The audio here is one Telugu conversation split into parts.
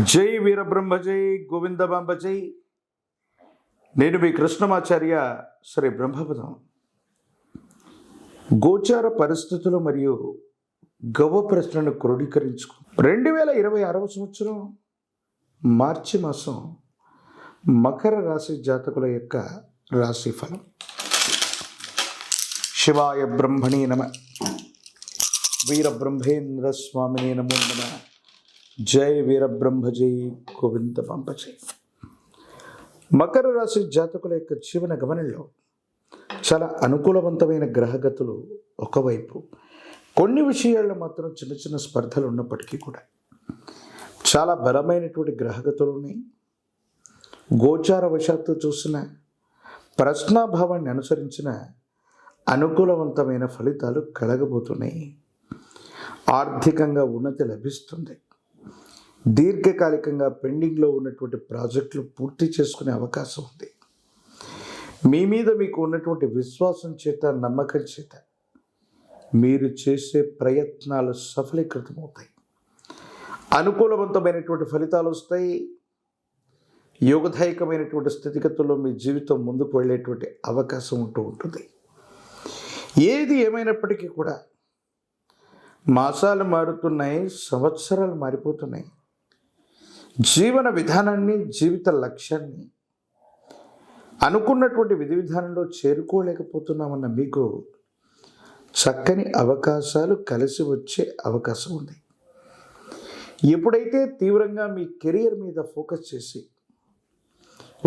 జై వీరబ్రహ్మ జై గోవిందబాంబ జై. నేను మీ కృష్ణమాచార్య శ్రీ బ్రహ్మపదం. గోచార పరిస్థితులు మరియు గవ్వ ప్రశ్నను క్రోడీకరించుకు 2026 సంవత్సరం మార్చి మాసం మకర రాశి జాతకుల యొక్క రాశి ఫలం. శివాయ బ్రహ్మణే నమ, వీరబ్రహ్మేంద్ర స్వామినే నమో నమ. జై వీరబ్రహ్మ జై గోవింద పంప జై. మకర రాశి జాతకుల యొక్క జీవన గమనంలో చాలా అనుకూలవంతమైన గ్రహగతులు ఒకవైపు, కొన్ని విషయాల్లో మాత్రం చిన్న చిన్న స్పర్ధలు ఉన్నప్పటికీ కూడా చాలా బలమైనటువంటి గ్రహగతులు ఉన్నాయి. గోచార వశాత్తు చూసిన ప్రశ్నాభావాన్ని అనుసరించిన అనుకూలవంతమైన ఫలితాలు కలగబోతున్నాయి. ఆర్థికంగా ఉన్నతి లభిస్తుంది. దీర్ఘకాలికంగా పెండింగ్లో ఉన్నటువంటి ప్రాజెక్టులు పూర్తి చేసుకునే అవకాశం ఉంది. మీ మీద మీకు ఉన్నటువంటి విశ్వాసం చేత, నమ్మకం చేత మీరు చేసే ప్రయత్నాలు సఫలీకృతమవుతాయి. అనుకూలవంతమైనటువంటి ఫలితాలు వస్తాయి. యోగదాయకమైనటువంటి స్థితిగతుల్లో మీ జీవితం ముందుకు వెళ్ళేటువంటి అవకాశం ఉంటుంది. ఏది ఏమైనప్పటికీ కూడా మాసాలు మారుతున్నాయి, సంవత్సరాలు మారిపోతున్నాయి. జీవన విధానాన్ని, జీవిత లక్ష్యాన్ని అనుకున్నటువంటి విధి విధానంలో చేరుకోలేకపోతున్నామన్న మీకు చక్కని అవకాశాలు కలిసి వచ్చే అవకాశం ఉంది. ఎప్పుడైతే తీవ్రంగా మీ కెరియర్ మీద ఫోకస్ చేసి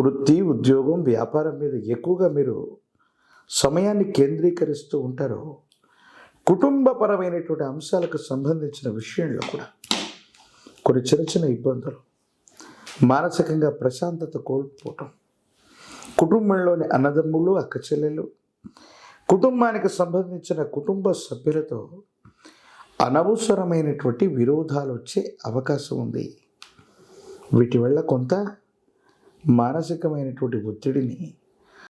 వృత్తి, ఉద్యోగం, వ్యాపారం మీద ఎక్కువగా మీరు సమయాన్ని కేంద్రీకరిస్తూ ఉంటారో, కుటుంబపరమైనటువంటి అంశాలకు సంబంధించిన విషయంలో కూడా కొన్ని చిన్న చిన్న ఇబ్బందులు, మానసికంగా ప్రశాంతత కోల్పోవటం, కుటుంబంలోని అన్నదమ్ములు, అక్క చెల్లెలు, కుటుంబానికి సంబంధించిన కుటుంబ సభ్యులతో అనవసరమైనటువంటి విరోధాలు వచ్చే అవకాశం ఉంది. వీటి వల్ల కొంత మానసికమైనటువంటి ఒత్తిడిని